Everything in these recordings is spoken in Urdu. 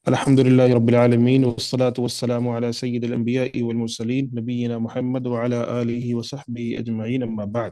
الحمد لله رب العالمين والصلاة والسلام على سيد الأنبياء والمرسلين نبينا محمد وعلى آله وصحبه أجمعين أما بعد.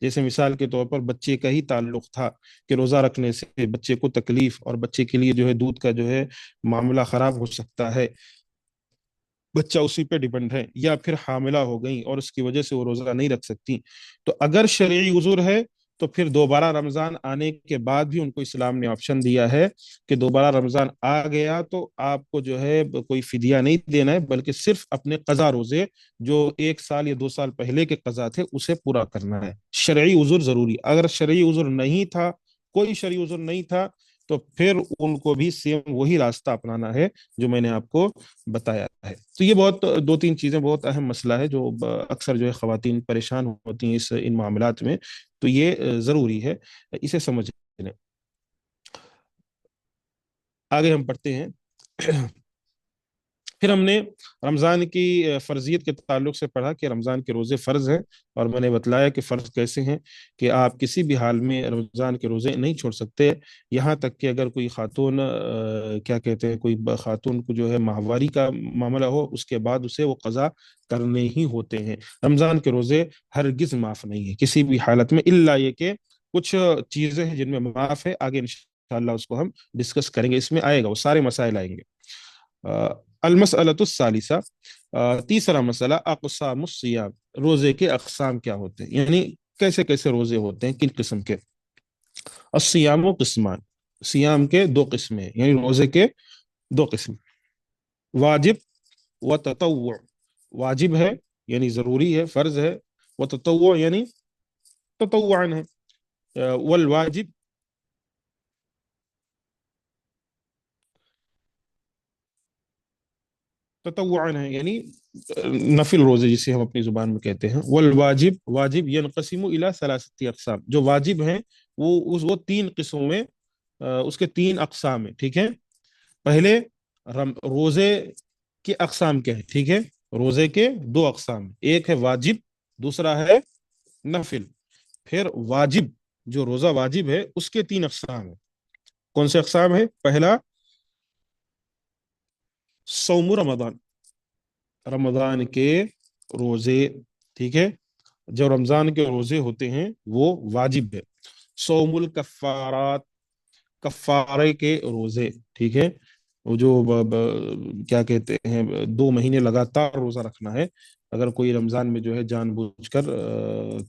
جیسے مثال کے طور پر بچے کا ہی تعلق تھا کہ روزہ رکھنے سے بچے کو تکلیف اور بچے کے لیے جو ہے دودھ کا جو ہے معاملہ خراب ہو سکتا ہے، بچہ اسی پہ ڈیپینڈ ہے، یا پھر حاملہ ہو گئی اور اس کی وجہ سے وہ روزہ نہیں رکھ سکتی، تو اگر شرعی عذر ہے تو پھر دوبارہ رمضان آنے کے بعد بھی ان کو اسلام نے آپشن دیا ہے کہ دوبارہ رمضان آ گیا تو آپ کو جو ہے کوئی فدیہ نہیں دینا ہے، بلکہ صرف اپنے قضا روزے جو 1 سال یا 2 سال پہلے کے قضا تھے اسے پورا کرنا ہے۔ شرعی عذر ضروری، اگر شرعی عذر نہیں تھا، کوئی شرعی عذر نہیں تھا، تو پھر ان کو بھی سیم وہی راستہ اپنانا ہے جو میں نے آپ کو بتایا ہے۔ تو یہ بہت دو تین چیزیں، بہت اہم مسئلہ ہے جو اکثر جو ہے خواتین پریشان ہوتی ہیں ان معاملات میں، تو یہ ضروری ہے اسے سمجھ لیں۔ آگے ہم پڑھتے ہیں۔ پھر ہم نے رمضان کی فرضیت کے تعلق سے پڑھا کہ رمضان کے روزے فرض ہیں، اور میں نے بتلایا کہ فرض کیسے ہیں کہ آپ کسی بھی حال میں رمضان کے روزے نہیں چھوڑ سکتے، یہاں تک کہ اگر کوئی خاتون کیا کہتے ہیں، کوئی خاتون کو جو ہے ماہواری کا معاملہ ہو، اس کے بعد اسے وہ قضا کرنے ہی ہوتے ہیں۔ رمضان کے روزے ہرگز معاف نہیں ہیں کسی بھی حالت میں، الا یہ کہ کچھ چیزیں ہیں جن میں معاف ہے، آگے انشاءاللہ اس کو ہم ڈسکس کریں گے، اس میں آئے گا، وہ سارے مسائل آئیں گے۔ المسألۃ الثالثہ، تیسرا مسئلہ، اقسام الصیام، روزے کے اقسام کیا ہوتے ہیں، یعنی کیسے کیسے روزے ہوتے ہیں، کن قسم کے۔ الصیام و قسمان، سیام کے دو قسمیں ہیں، یعنی روزے کے دو قسم، واجب و تطوع۔ واجب ہے یعنی ضروری ہے، فرض ہے، و تطوع یعنی تطوعا ہے۔ والواجب، تطوعا ہے یعنی نفل روزے جسے ہم اپنی زبان میں کہتے ہیں۔ والواجب، واجب ينقسم الى ثلاثه اقسام، جو واجب ہیں وہ تین قسموں میں، اس کے تین اقسام ہیں، ٹھیک ہے۔ پہلے روزے کے اقسام کیا ہے، ٹھیک ہے، روزے کے دو اقسام، ایک ہے واجب، دوسرا ہے نفل۔ پھر واجب، جو روزہ واجب ہے اس کے تین اقسام ہیں، کون سے اقسام ہیں؟ پہلا صوم رمضان، رمضان کے روزے، ٹھیک ہے، جو رمضان کے روزے ہوتے ہیں وہ واجب ہے۔ صوم الکفارات، کفارے کے روزے، ٹھیک ہے، وہ جو کیا کہتے ہیں 2 مہینے لگاتار روزہ رکھنا ہے، اگر کوئی رمضان میں جو ہے جان بوجھ کر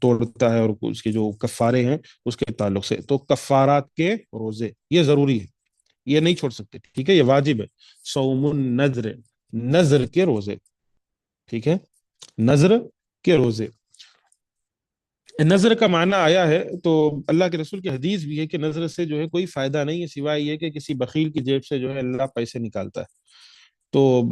توڑتا ہے، اور اس کے جو کفارے ہیں اس کے تعلق سے، تو کفارات کے روزے یہ ضروری ہے، یہ نہیں چھوڑ سکتے، ٹھیک ہے، یہ واجب ہے۔ صوم النذر، نذر کے روزے، ٹھیک ہے، نذر کے روزے۔ نظر کا معنی آیا ہے تو اللہ کے رسول کی حدیث بھی ہے کہ نظر سے جو ہے کوئی فائدہ نہیں ہے سوائے یہ کہ کسی بخیل کی جیب سے جو ہے اللہ پیسے نکالتا ہے۔ تو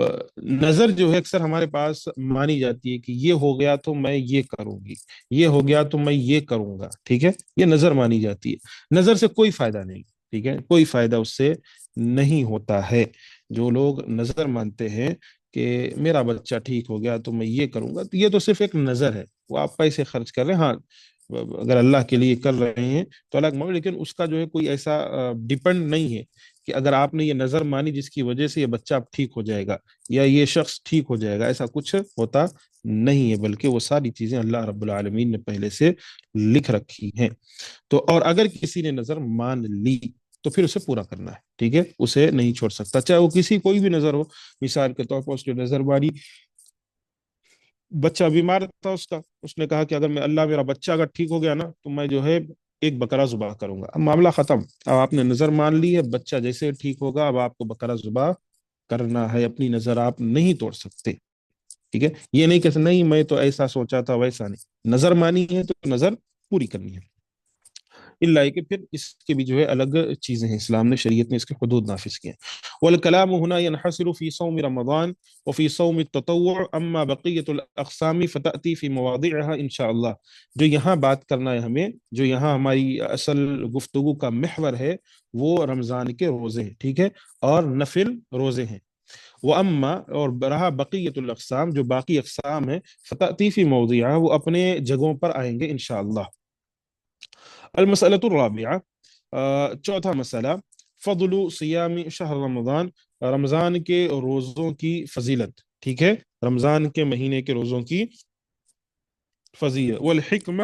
نظر جو ہے اکثر ہمارے پاس مانی جاتی ہے کہ یہ ہو گیا تو میں یہ کروں گی، یہ ہو گیا تو میں یہ کروں گا، ٹھیک ہے، یہ نظر مانی جاتی ہے۔ نظر سے کوئی فائدہ نہیں، ٹھیک ہے، کوئی فائدہ اس سے نہیں ہوتا ہے۔ جو لوگ نظر مانتے ہیں کہ میرا بچہ ٹھیک ہو گیا تو میں یہ کروں گا، تو یہ تو صرف ایک نظر ہے، وہ آپ پیسے خرچ کر رہے ہیں، ہاں اگر اللہ کے لیے کر رہے ہیں تو الگ معاملہ، لیکن اس کا جو ہے کوئی ایسا ڈیپینڈ نہیں ہے کہ اگر آپ نے یہ نظر مانی جس کی وجہ سے یہ بچہ اب ٹھیک ہو جائے گا یا یہ شخص ٹھیک ہو جائے گا، ایسا کچھ ہوتا نہیں ہے، بلکہ وہ ساری چیزیں اللہ رب العالمین نے پہلے سے لکھ رکھی ہیں۔ تو اور اگر کسی نے نظر مان لی تو پھر اسے پورا کرنا ہے، ٹھیک ہے، اسے نہیں چھوڑ سکتا، چاہے وہ کسی کوئی بھی نظر ہو۔ مثال کے طور پر اس نے نظر مانی، بچہ بیمار تھا اس نے کہا کہ اگر میں اللہ میرا بچہ اگر ٹھیک ہو گیا نا تو میں جو ہے ایک بکرا ذبح کروں گا، اب معاملہ ختم، اب آپ نے نظر مان لی ہے، بچہ جیسے ٹھیک ہوگا اب آپ کو بکرا ذبح کرنا ہے، اپنی نظر آپ نہیں توڑ سکتے، ٹھیک ہے۔ یہ نہیں کہ نہیں میں تو ایسا سوچا تھا، ویسا نہیں، نظر مانی ہے تو نظر پوری کرنی ہے، اللہ کہ پھر اس کے بھی جو ہے الگ چیزیں ہیں، اسلام نے شریعت نے اس کے حدود نافذ کیے ہیں۔ والکلام هنا ينحصر في صوم رمضان وفي صوم التطوع، اما بقیت الاقسام فتأتی في مواضعها انشاءاللہ۔ جو یہاں بات کرنا ہے ہمیں، جو یہاں ہماری اصل گفتگو کا محور ہے، وہ رمضان کے روزے ہیں، ٹھیک ہے، اور نفل روزے ہیں۔ واما، اور رہا بقیت الاقسام، جو باقی اقسام ہیں، فتأتی في موضعها، وہ اپنے جگہوں پر آئیں گے انشاءاللہ۔ المسألة الرابعة، چوتھا مسئلہ، فضل صیام شہر رمضان، رمضان کے روزوں کی فضیلت، ٹھیک ہے، رمضان کے مہینے کے روزوں کی فضیلت، والحکمہ،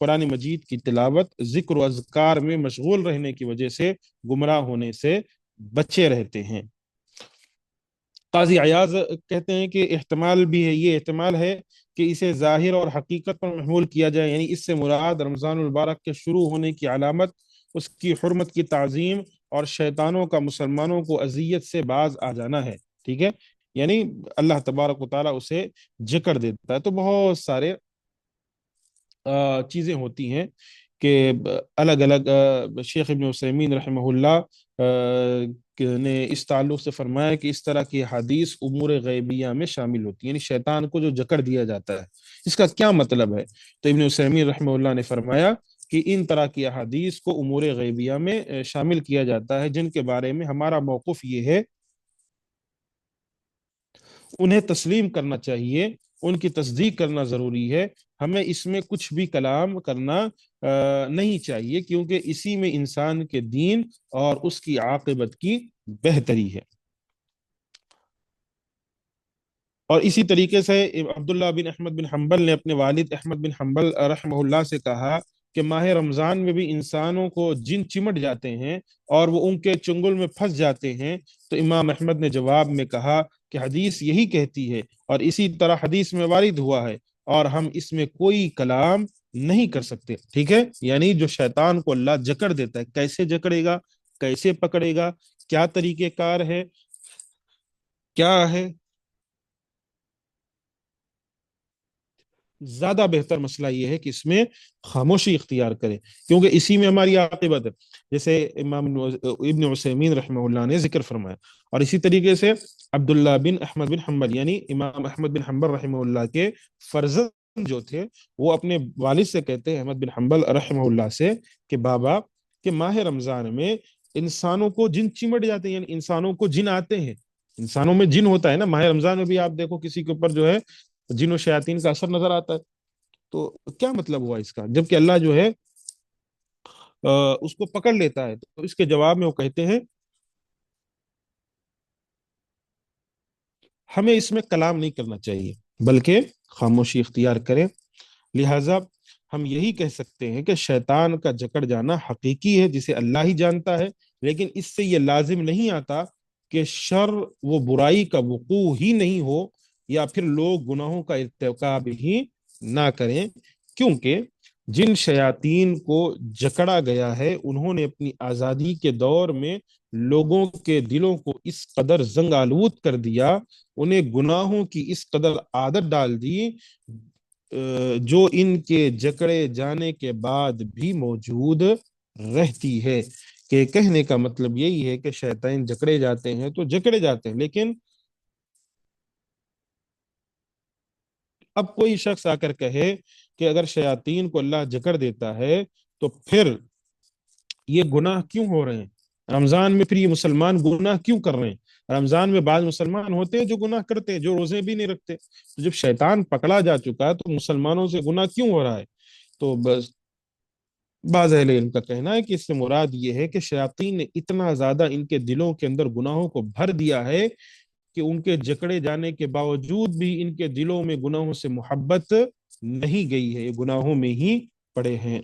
قرآن مجید کی تلاوت، ذکر و اذکار میں مشغول رہنے کی وجہ سے گمراہ ہونے سے بچے رہتے ہیں۔ قاضی عیاض کہتے ہیں کہ احتمال بھی ہے، یہ احتمال ہے کہ اسے ظاہر اور حقیقت پر محمول کیا جائے، یعنی اس سے مراد رمضان المبارک کے شروع ہونے کی علامت اس کی حرمت کی تعظیم اور شیطانوں کا مسلمانوں کو اذیت سے باز آ جانا ہے، ٹھیک ہے؟ یعنی اللہ تبارک و تعالیٰ اسے جکڑ دیتا ہے۔ تو بہت سارے چیزیں ہوتی ہیں کہ الگ الگ شیخ ابن عثیمین رحمہ اللہ نے اس تعلق سے فرمایا کہ اس طرح کی حدیث امور غیبیہ میں شامل ہوتی ہے، یعنی شیطان کو جو جکڑ دیا جاتا ہے، اس کا کیا مطلب ہے؟ تو ابن عثیمین رحمہ اللہ نے فرمایا کہ ان طرح کی احادیث کو امور غیبیہ میں شامل کیا جاتا ہے، جن کے بارے میں ہمارا موقف یہ ہے انہیں تسلیم کرنا چاہیے، ان کی تصدیق کرنا ضروری ہے، ہمیں اس میں کچھ بھی کلام کرنا نہیں چاہیے، کیونکہ اسی میں انسان کے دین اور اس کی عاقبت کی بہتری ہے۔ اور اسی طریقے سے عبداللہ بن احمد بن حنبل نے اپنے والد احمد بن حنبل رحمہ اللہ سے کہا کہ ماہ رمضان میں بھی انسانوں کو جن چمٹ جاتے ہیں اور وہ ان کے چنگل میں پھنس جاتے ہیں، تو امام احمد نے جواب میں کہا کہ حدیث یہی کہتی ہے اور اسی طرح حدیث میں وارد ہوا ہے، اور ہم اس میں کوئی کلام نہیں کر سکتے، ٹھیک ہے؟ یعنی جو شیطان کو اللہ جکڑ دیتا ہے، کیسے جکڑے گا، کیسے پکڑے گا، کیا طریقہ کار ہے، کیا ہے؟ زیادہ بہتر مسئلہ یہ ہے کہ اس میں خاموشی اختیار کرے، کیونکہ اسی میں ہماری عاقبت ہے، جیسے امام ابن عثیمین رحمہ اللہ نے ذکر فرمایا۔ اور اسی طریقے سے عبداللہ بن احمد بن حنبل، یعنی امام احمد بن حنبل رحمہ اللہ کے فرزند جو تھے، وہ اپنے والد سے کہتے ہیں، احمد بن حنبل رحمہ اللہ سے، کہ بابا، کہ ماہ رمضان میں انسانوں کو جن چمٹ جاتے ہیں، یعنی انسانوں کو جن آتے ہیں، انسانوں میں جن ہوتا ہے نا، ماہ رمضان میں بھی آپ دیکھو کسی کے اوپر جو ہے جن و شیاطین کا اثر نظر آتا ہے، تو کیا مطلب ہوا اس کا؟ جبکہ اللہ جو ہے اس کو پکڑ لیتا ہے، تو اس کے جواب میں وہ کہتے ہیں ہمیں اس میں کلام نہیں کرنا چاہیے بلکہ خاموشی اختیار کریں۔ لہذا ہم یہی کہہ سکتے ہیں کہ شیطان کا جکڑ جانا حقیقی ہے، جسے اللہ ہی جانتا ہے، لیکن اس سے یہ لازم نہیں آتا کہ شر و برائی کا وقوع ہی نہیں ہو، یا پھر لوگ گناہوں کا ارتکاب ہی نہ کریں، کیونکہ جن شیاطین کو جکڑا گیا ہے انہوں نے اپنی آزادی کے دور میں لوگوں کے دلوں کو اس قدر زنگ آلود کر دیا، انہیں گناہوں کی اس قدر عادت ڈال دی جو ان کے جکڑے جانے کے بعد بھی موجود رہتی ہے۔ کہ کہنے کا مطلب یہی ہے کہ شیطان جکڑے جاتے ہیں تو جکڑے جاتے ہیں، لیکن اب کوئی شخص آ کر کہے کہ اگر شیاطین کو اللہ جکڑ دیتا ہے تو پھر یہ گناہ کیوں ہو رہے ہیں رمضان میں، پھر یہ مسلمان گناہ کیوں کر رہے ہیں رمضان میں؟ بعض مسلمان ہوتے ہیں جو گناہ کرتے ہیں، جو روزے بھی نہیں رکھتے، تو جب شیطان پکڑا جا چکا ہے تو مسلمانوں سے گناہ کیوں ہو رہا ہے؟ تو بس بعض اہل علم کا کہنا ہے کہ اس سے مراد یہ ہے کہ شیاطین نے اتنا زیادہ ان کے دلوں کے اندر گناہوں کو بھر دیا ہے کہ ان کے جکڑے جانے کے باوجود بھی ان کے دلوں میں گناہوں سے محبت نہیں گئی ہے، یہ گناہوں میں ہی پڑے ہیں۔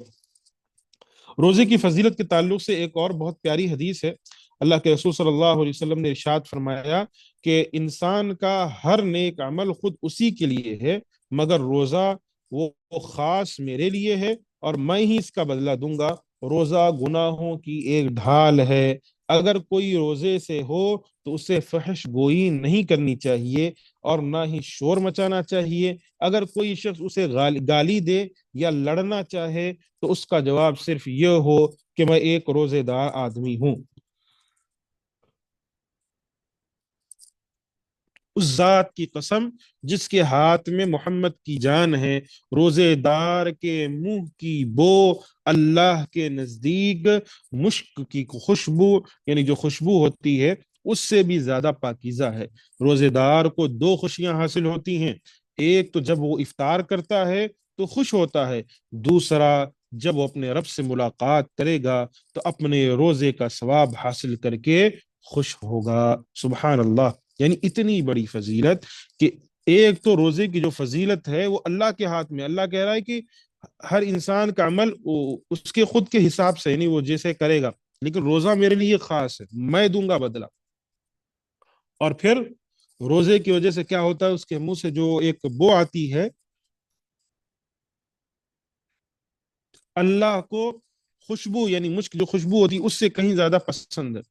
روزے کی فضیلت کے تعلق سے ایک اور بہت پیاری حدیث ہے۔ اللہ کے رسول صلی اللہ علیہ وسلم نے ارشاد فرمایا کہ انسان کا ہر نیک عمل خود اسی کے لیے ہے، مگر روزہ وہ خاص میرے لیے ہے اور میں ہی اس کا بدلہ دوں گا۔ روزہ گناہوں کی ایک ڈھال ہے، اگر کوئی روزے سے ہو تو اسے فحش گوئی نہیں کرنی چاہیے اور نہ ہی شور مچانا چاہیے۔ اگر کوئی شخص اسے گالی دے یا لڑنا چاہے تو اس کا جواب صرف یہ ہو کہ میں ایک روزے دار آدمی ہوں۔ اس ذات کی قسم جس کے ہاتھ میں محمد کی جان ہے، روزے دار کے منہ کی بو اللہ کے نزدیک مشک کی خوشبو، یعنی جو خوشبو ہوتی ہے اس سے بھی زیادہ پاکیزہ ہے۔ روزے دار کو دو خوشیاں حاصل ہوتی ہیں، ایک تو جب وہ افطار کرتا ہے تو خوش ہوتا ہے، دوسرا جب وہ اپنے رب سے ملاقات کرے گا تو اپنے روزے کا ثواب حاصل کر کے خوش ہوگا۔ سبحان اللہ! یعنی اتنی بڑی فضیلت کہ ایک تو روزے کی جو فضیلت ہے وہ اللہ کے ہاتھ میں، اللہ کہہ رہا ہے کہ ہر انسان کا عمل اس کے خود کے حساب سے، یعنی وہ جیسے کرے گا، لیکن روزہ میرے لیے خاص ہے، میں دوں گا بدلہ۔ اور پھر روزے کی وجہ سے کیا ہوتا ہے، اس کے منہ سے جو ایک بو آتی ہے، اللہ کو خوشبو، یعنی مشک جو خوشبو ہوتی ہے اس سے کہیں زیادہ پسند ہے۔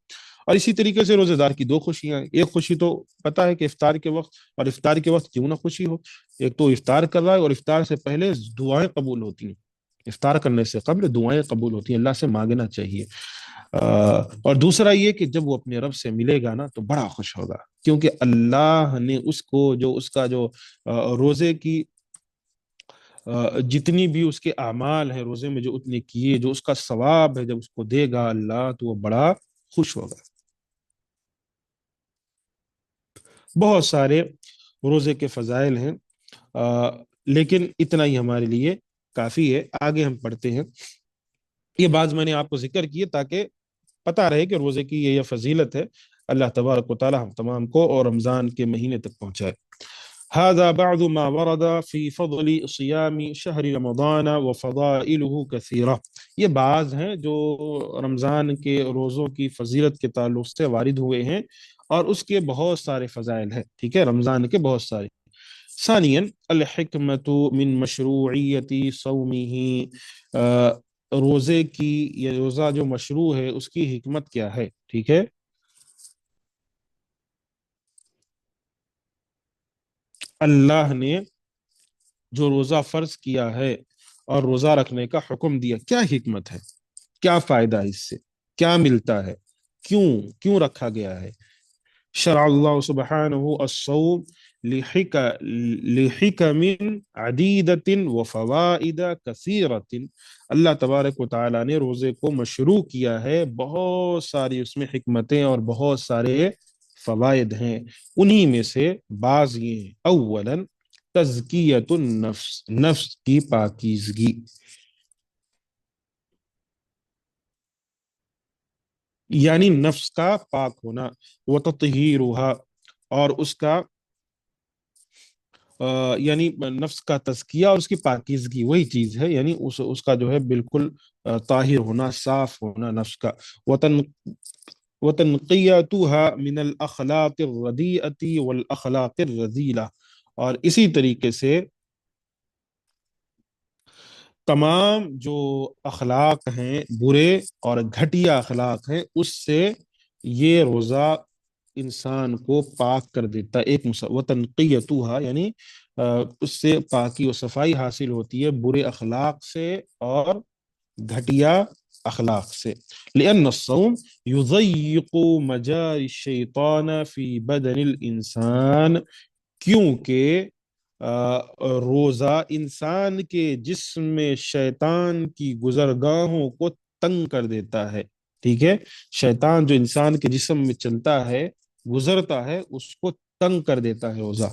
اور اسی طریقے سے روزے دار کی دو خوشیاں ہیں، ایک خوشی تو پتا ہے کہ افطار کے وقت، اور افطار کے وقت کیوں نہ خوشی ہو، ایک تو افطار کر رہا ہے، اور افطار سے پہلے دعائیں قبول ہوتی ہیں، افطار کرنے سے قبل دعائیں قبول ہوتی ہیں، اللہ سے مانگنا چاہیے۔ اور دوسرا یہ کہ جب وہ اپنے رب سے ملے گا نا تو بڑا خوش ہوگا، کیونکہ اللہ نے اس کو جو اس کا جو روزے کی جتنی بھی اس کے اعمال ہیں روزے میں جو اتنے کیے، جو اس کا ثواب ہے، جب اس کو دے گا اللہ تو وہ بڑا خوش ہوگا۔ بہت سارے روزے کے فضائل ہیں، لیکن اتنا ہی ہمارے لیے کافی ہے۔ آگے ہم پڑھتے ہیں، یہ بات میں نے آپ کو ذکر کی ہے تاکہ پتا رہے کہ روزے کی یہ فضیلت ہے۔ اللہ تبارک و تعالی ہم تمام کو اور رمضان کے مہینے تک پہنچائے۔ هذا بعض ما ورد في فضل صيام شهر رمضان وفضائله كثيرة۔ یہ بعض ہیں جو رمضان کے روزوں کی فضیلت کے تعلق سے وارد ہوئے ہیں، اور اس کے بہت سارے فضائل ہیں، ٹھیک ہے، رمضان کے بہت سارے۔ ثانیا الحکمت من مشروعیت صومه، روزے کی، یہ روزہ جو مشروع ہے اس کی حکمت کیا ہے، ٹھیک ہے۔ اللہ نے جو روزہ فرض کیا ہے اور روزہ رکھنے کا حکم دیا، کیا حکمت ہے، کیا فائدہ ہے اس سے، کیا ملتا ہے، کیوں کیوں رکھا گیا ہے۔ شرع اللہ سبحانہ الصوم لحک لحکم عدیدت وفوائد کثیرت۔ اللہ تبارک و تعالی نے روزے کو مشروع کیا ہے، بہت ساری اس میں حکمتیں اور بہت سارے فوائد ہیں، انہی میں سے بعض یہ ہیں۔ اولا تزکیت النفس، نفس کی پاکیزگی، یعنی نفس کا پاک ہونا، وتطہیرها، اور اس کا یعنی نفس کا تزکیہ اور اس کی پاکیزگی وہی چیز ہے، یعنی اس کا جو ہے بالکل طاہر ہونا، صاف ہونا نفس کا۔ وتن وتنقیتها من الاخلاق الردیئۃ والاخلاق الرذیلہ، اور اسی طریقے سے تمام جو اخلاق ہیں برے اور گھٹیا اخلاق ہیں اس سے یہ روزہ انسان کو پاک کر دیتا ہے۔ ایک وتنقیتها، یعنی اس سے پاکی و صفائی حاصل ہوتی ہے برے اخلاق سے اور گھٹیا اخلاق سے۔ لأن الصوم يضيق مجاري الشيطان في بدن الانسان، کیونکہ روزہ انسان کے جسم میں شیطان کی گزرگاہوں کو تنگ کر دیتا ہے، ٹھیک ہے، شیطان جو انسان کے جسم میں چلتا ہے، گزرتا ہے، اس کو تنگ کر دیتا ہے روزہ۔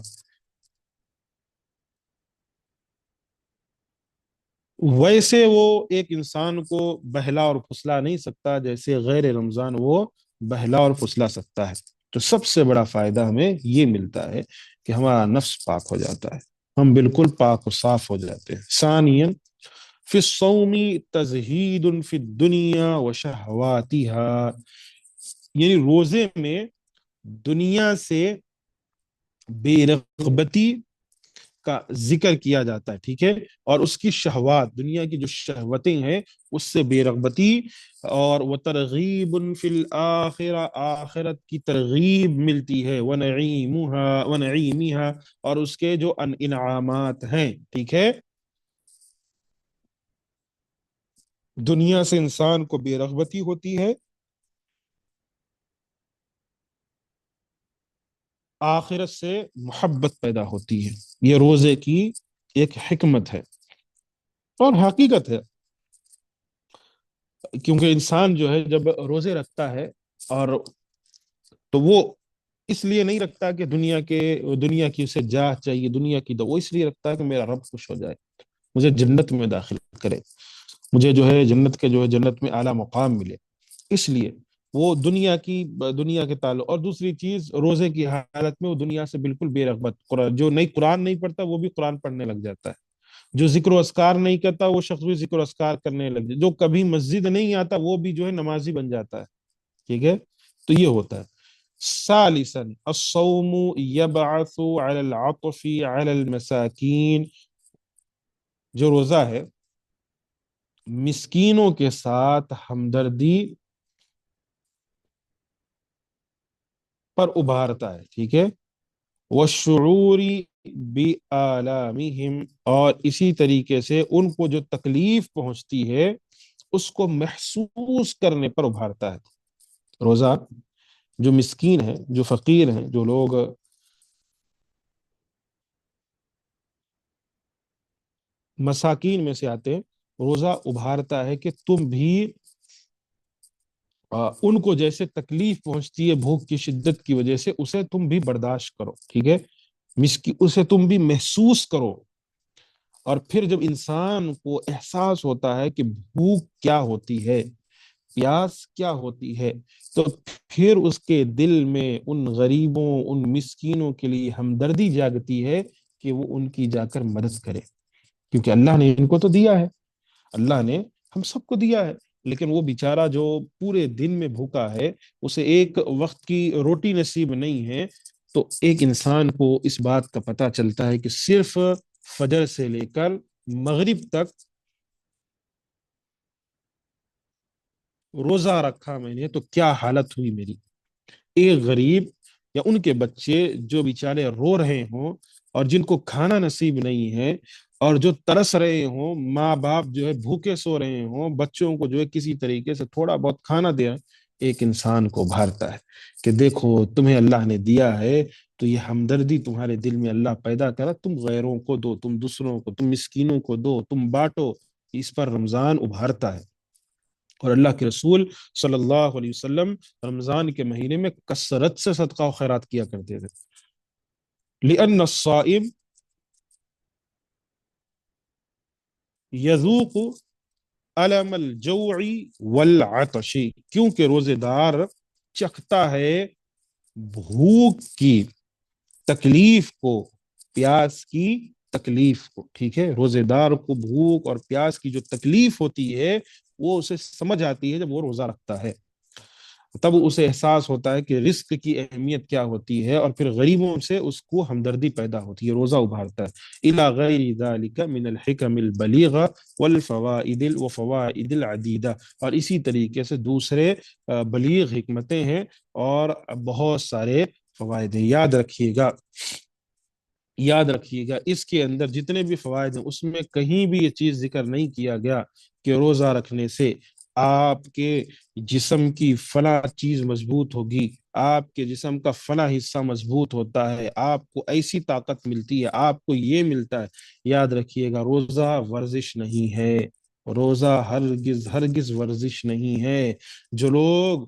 ویسے وہ ایک انسان کو بہلا اور پھسلا نہیں سکتا جیسے غیر رمضان وہ بہلا اور پھسلا سکتا ہے۔ تو سب سے بڑا فائدہ ہمیں یہ ملتا ہے کہ ہمارا نفس پاک ہو جاتا ہے، ہم بالکل پاک و صاف ہو جاتے ہیں۔ ثانیا فی الصوم تزہید فی الدنیا و شہواتها، یعنی روزے میں دنیا سے بے رغبتی کا ذکر کیا جاتا ہے، ٹھیک ہے، اور اس کی شہوات، دنیا کی جو شہوتیں ہیں اس سے بے رغبتی، اور وہ ترغیب فی الآخرہ، آخرت کی ترغیب ملتی ہے، ونعیمها، اور اس کے جو انعامات ہیں، ٹھیک ہے۔ دنیا سے انسان کو بے رغبتی ہوتی ہے، آخرت سے محبت پیدا ہوتی ہے، یہ روزے کی ایک حکمت ہے اور حقیقت ہے۔ کیونکہ انسان جو ہے جب روزے رکھتا ہے، اور تو وہ اس لیے نہیں رکھتا کہ دنیا کی اسے جاہ چاہیے، دنیا کی وہ اس لیے رکھتا ہے کہ میرا رب خوش ہو جائے، مجھے جنت میں داخل کرے، مجھے جو ہے جنت کے جو ہے جنت میں اعلیٰ مقام ملے، اس لیے وہ دنیا کے تعلق۔ اور دوسری چیز، روزے کی حالت میں وہ دنیا سے بالکل بے رغبت، جو نہیں قرآن نہیں پڑھتا وہ بھی قرآن پڑھنے لگ جاتا ہے، جو ذکر و اذکار نہیں کرتا وہ شخص بھی ذکر و اذکار کرنے لگ جائے، جو کبھی مسجد نہیں آتا وہ بھی جو ہے نمازی بن جاتا ہے، ٹھیک ہے؟ تو یہ ہوتا ہے. ثالثا الصوم يبعث على العطف على المساکین، جو روزہ ہے مسکینوں کے ساتھ ہمدردی پر ابھارتا ہے، ٹھیک ہے؟ والشعور بآلامہم، اور اسی طریقے سے ان کو جو تکلیف پہنچتی ہے اس کو محسوس کرنے پر ابھارتا ہے روزہ. جو مسکین ہیں، جو فقیر ہیں، جو لوگ مساکین میں سے آتے ہیں، روزہ ابھارتا ہے کہ تم بھی ان کو جیسے تکلیف پہنچتی ہے بھوک کی شدت کی وجہ سے، اسے تم بھی برداشت کرو، ٹھیک ہے؟ اسے تم بھی محسوس کرو. اور پھر جب انسان کو احساس ہوتا ہے کہ بھوک کیا ہوتی ہے، پیاس کیا ہوتی ہے، تو پھر اس کے دل میں ان غریبوں، ان مسکینوں کے لیے ہمدردی جاگتی ہے کہ وہ ان کی جا کر مدد کرے، کیونکہ اللہ نے ان کو تو دیا ہے، اللہ نے ہم سب کو دیا ہے، لیکن وہ بیچارہ جو پورے دن میں بھوکا ہے، اسے ایک وقت کی روٹی نصیب نہیں ہے. تو ایک انسان کو اس بات کا پتہ چلتا ہے کہ صرف فجر سے لے کر مغرب تک روزہ رکھا میں نے تو کیا حالت ہوئی میری. ایک غریب یا ان کے بچے جو بیچارے رو رہے ہوں اور جن کو کھانا نصیب نہیں ہے اور جو ترس رہے ہوں، ماں باپ جو ہے بھوکے سو رہے ہوں، بچوں کو جو ہے کسی طریقے سے تھوڑا بہت کھانا دے، ایک انسان کو بھارتا ہے کہ دیکھو تمہیں اللہ نے دیا ہے تو یہ ہمدردی تمہارے دل میں اللہ پیدا کرا، تم غیروں کو دو، تم دوسروں کو، تم مسکینوں کو دو، تم بانٹو. اس پر رمضان ابھارتا ہے. اور اللہ کے رسول صلی اللہ علیہ وسلم رمضان کے مہینے میں کثرت سے صدقہ و خیرات کیا کرتے تھے. لأن الصائم يذوق ألم الجوع والعطش، کیونکہ روزے دار چکھتا ہے بھوک کی تکلیف کو، پیاس کی تکلیف کو، ٹھیک ہے؟ روزے دار کو بھوک اور پیاس کی جو تکلیف ہوتی ہے وہ اسے سمجھ آتی ہے جب وہ روزہ رکھتا ہے، تب اسے احساس ہوتا ہے کہ رزق کی اہمیت کیا ہوتی ہے، اور پھر غریبوں سے اس کو ہمدردی پیدا ہوتی ہے، روزہ ابھارتا ہے. الی غیر ذلك من الحکم البلیغہ والفوائد وفوائد العدیدہ، اور اسی طریقے سے دوسرے بلیغ حکمتیں ہیں اور بہت سارے فوائد ہیں. یاد رکھیے گا اس کے اندر جتنے بھی فوائد ہیں اس میں کہیں بھی یہ چیز ذکر نہیں کیا گیا کہ روزہ رکھنے سے آپ کے جسم کی فلاں چیز مضبوط ہوگی، آپ کے جسم کا فلاں حصہ مضبوط ہوتا ہے، آپ کو ایسی طاقت ملتی ہے، آپ کو یہ ملتا ہے. یاد رکھیے گا روزہ ورزش نہیں ہے، روزہ ہرگز ہرگز ورزش نہیں ہے. جو لوگ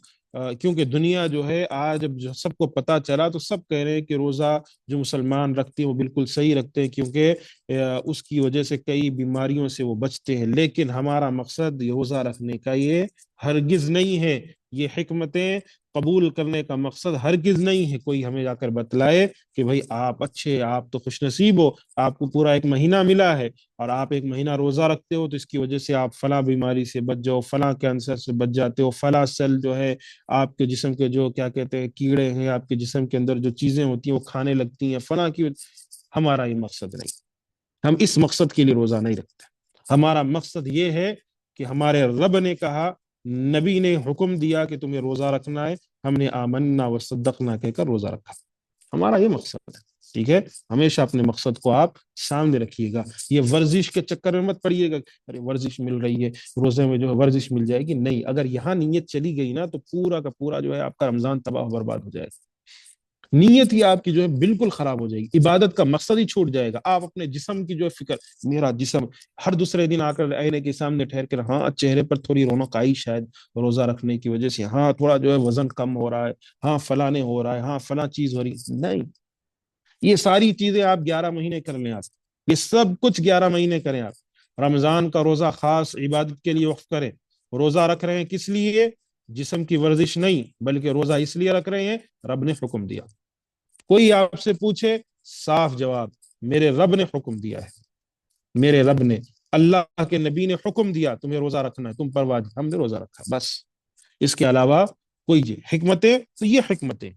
کیونکہ دنیا جو ہے آج جب سب کو پتا چلا تو سب کہہ رہے ہیں کہ روزہ جو مسلمان رکھتے ہیں وہ بالکل صحیح رکھتے ہیں، کیونکہ اس کی وجہ سے کئی بیماریوں سے وہ بچتے ہیں. لیکن ہمارا مقصد روزہ رکھنے کا یہ ہرگز نہیں ہے، یہ حکمتیں قبول کرنے کا مقصد ہرگز نہیں ہے کوئی ہمیں جا کر بتلائے کہ بھائی آپ اچھے، آپ تو خوش نصیب ہو، آپ کو پورا ایک مہینہ ملا ہے اور آپ ایک مہینہ روزہ رکھتے ہو تو اس کی وجہ سے آپ فلاں بیماری سے بچ جاؤ، فلاں کینسر سے بچ جاتے ہو، فلاں سیل جو ہے آپ کے جسم کے جو کیا کہتے ہیں کیڑے ہیں آپ کے جسم کے اندر جو چیزیں ہوتی ہیں وہ کھانے لگتی ہیں فلاں کی. ہمارا یہ مقصد نہیں، ہم اس مقصد کے لیے روزہ نہیں رکھتے. ہمارا مقصد یہ ہے کہ ہمارے رب نے کہا، نبی نے حکم دیا کہ تمہیں روزہ رکھنا ہے، ہم نے آمنا و صدقنا کہہ کر روزہ رکھا. ہمارا یہ مقصد ہے، ٹھیک ہے؟ ہمیشہ اپنے مقصد کو آپ سامنے رکھیے گا. یہ ورزش کے چکر میں مت پڑیے گا، ارے ورزش مل رہی ہے روزے میں جو ہے ورزش مل جائے گی، نہیں. اگر یہاں نیت چلی گئی نا تو پورا کا پورا جو ہے آپ کا رمضان تباہ و برباد ہو جائے گا. نیت ہی آپ کی جو ہے بالکل خراب ہو جائے گی، عبادت کا مقصد ہی چھوٹ جائے گا. آپ اپنے جسم کی جو ہے فکر، میرا جسم، ہر دوسرے دن آ کر آئینے کے سامنے ٹھہر کر ہاں چہرے پر تھوڑی رونق آئی شاید روزہ رکھنے کی وجہ سے، ہاں تھوڑا جو ہے وزن کم ہو رہا ہے، ہاں فلاں ہو رہا ہے، ہاں فلاں چیز ہو رہی ہے. نہیں، یہ ساری چیزیں آپ 11 مہینے کر لیں، آپ یہ سب کچھ 11 مہینے کریں. آپ رمضان کا روزہ خاص عبادت کے لیے وقف کریں. روزہ رکھ رہے ہیں کس لیے؟ جسم کی ورزش نہیں، بلکہ روزہ اس لیے رکھ رہے ہیں رب نے حکم دیا. کوئی آپ سے پوچھے، صاف جواب، میرے رب نے حکم دیا ہے. میرے رب نے، اللہ کے نبی نے حکم دیا تمہیں روزہ رکھنا ہے، تم پر واجب، ہم نے روزہ رکھا، بس اس کے علاوہ کوئی حکمتیں تو یہ حکمتیں،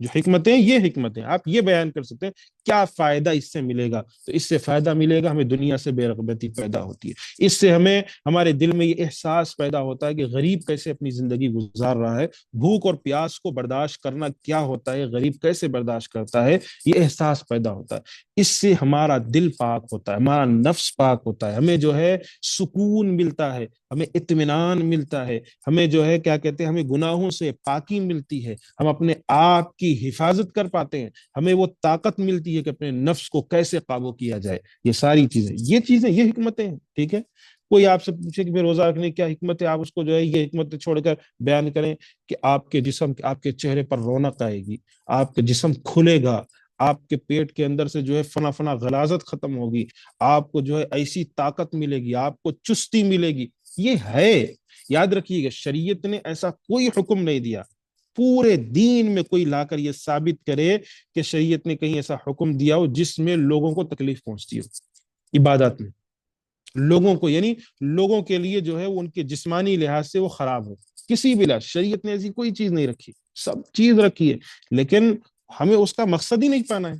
جو حکمتیں یہ حکمتیں آپ یہ بیان کر سکتے ہیں کیا فائدہ اس سے ملے گا، تو اس سے فائدہ ملے گا ہمیں دنیا سے بے رغبتی پیدا ہوتی ہے، اس سے ہمیں ہمارے دل میں یہ احساس پیدا ہوتا ہے کہ غریب کیسے اپنی زندگی گزار رہا ہے، بھوک اور پیاس کو برداشت کرنا کیا ہوتا ہے، غریب کیسے برداشت کرتا ہے، یہ احساس پیدا ہوتا ہے، اس سے ہمارا دل پاک ہوتا ہے، ہمارا نفس پاک ہوتا ہے، ہمیں جو ہے سکون ملتا ہے، ہمیں اطمینان ملتا ہے، ہمیں جو ہے کیا کہتے ہیں ہمیں گناہوں سے پاکی ملتی ہے، ہم اپنے آپ کی حفاظت کر پاتے ہیں، ہمیں وہ طاقت ملتی ہے کہ اپنے نفس کو کیسے قابو کیا جائے، یہ ساری چیزیں یہ حکمتیں ہیں، ٹھیک ہے۔ کوئی آپ سے پوچھے کہ روزہ رکھنے کی کیا حکمت ہے، آپ اس کو جو ہے یہ حکمت چھوڑ کر بیان کریں کہ آپ کے جسم، آپ کے چہرے پر رونق آئے گی، آپ کا جسم کھلے گا، آپ کے پیٹ کے اندر سے جو ہے فنا فنا غلاظت ختم ہوگی، آپ کو جو ہے ایسی طاقت ملے گی، آپ کو چستی ملے گی، یہ ہے۔ یاد رکھیے گا شریعت نے ایسا کوئی حکم نہیں دیا پورے دین میں کوئی لا کر یہ ثابت کرے کہ شریعت نے کہیں ایسا حکم دیا ہو جس میں لوگوں کو تکلیف پہنچتی ہو عبادات میں، لوگوں کو یعنی لوگوں کے لیے جو ہے وہ ان کے جسمانی لحاظ سے وہ خراب ہو، کسی بھی لحاظ شریعت نے ایسی کوئی چیز نہیں رکھی، سب چیز رکھی ہے، لیکن ہمیں اس کا مقصد ہی نہیں پانا ہے،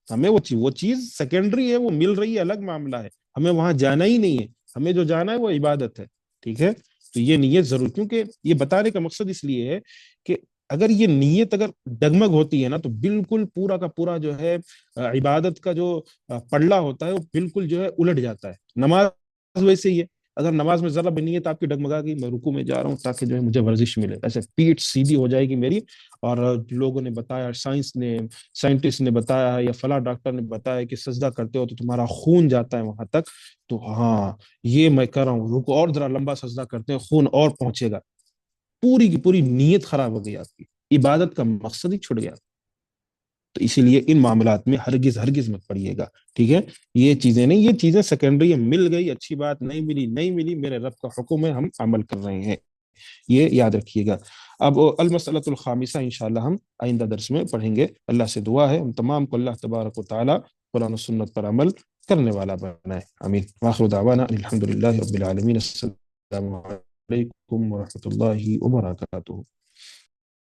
ہمیں وہ چیز سیکنڈری ہے، وہ مل رہی ہے الگ معاملہ ہے، ہمیں وہاں جانا ہی نہیں ہے، ہمیں جو جانا ہے وہ عبادت ہے، ٹھیک ہے۔ تو یہ نیت ضرور، کیونکہ یہ بتانے کا مقصد اس لیے ہے کہ اگر یہ نیت اگر ڈگمگ ہوتی ہے نا تو بالکل پورا کا پورا جو ہے عبادت کا جو پلڑا ہوتا ہے وہ بالکل جو ہے الٹ جاتا ہے۔ نماز ویسے ہی ہے، اگر نماز میں ذرا بھی نیت آپ کی ڈگمگا گئی، میں رکوع میں جا رہا ہوں تاکہ جو ہے مجھے ورزش ملے، ایسے پیٹ سیدھی ہو جائے گی میری، اور لوگوں نے بتایا، سائنٹسٹ نے بتایا یا فلاں ڈاکٹر نے بتایا کہ سجدہ کرتے ہو تو تمہارا خون جاتا ہے وہاں تک، تو ہاں یہ میں کر رہا ہوں، رکو اور ذرا لمبا سجدہ کرتے ہیں خون اور پہنچے گا، پوری کی پوری نیت خراب ہو گئی آپ کی، عبادت کا مقصد ہی چھوڑ گیا، تو اسی لیے ان معاملات میں ہرگز ہرگز مت پڑیے گا، ٹھیک ہے۔ یہ چیزیں نہیں، یہ چیزیں سیکنڈری مل گئی اچھی بات، نہیں ملی نہیں ملی، میرے رب کا حکم ہے، ہم عمل کر رہے ہیں، یہ یاد رکھیے گا۔ اب المسئلۃ الخامسہ انشاءاللہ ہم آئندہ درس میں پڑھیں گے، اللہ سے دعا ہے ہم تمام کو اللہ تبارک و تعالی قرآن و سنت پر عمل کرنے والا بنائے، آمین۔ وآخر دعوانا الحمد للہ رب العالمین، السلام علیکم ورحمۃ اللہ وبرکاتہ۔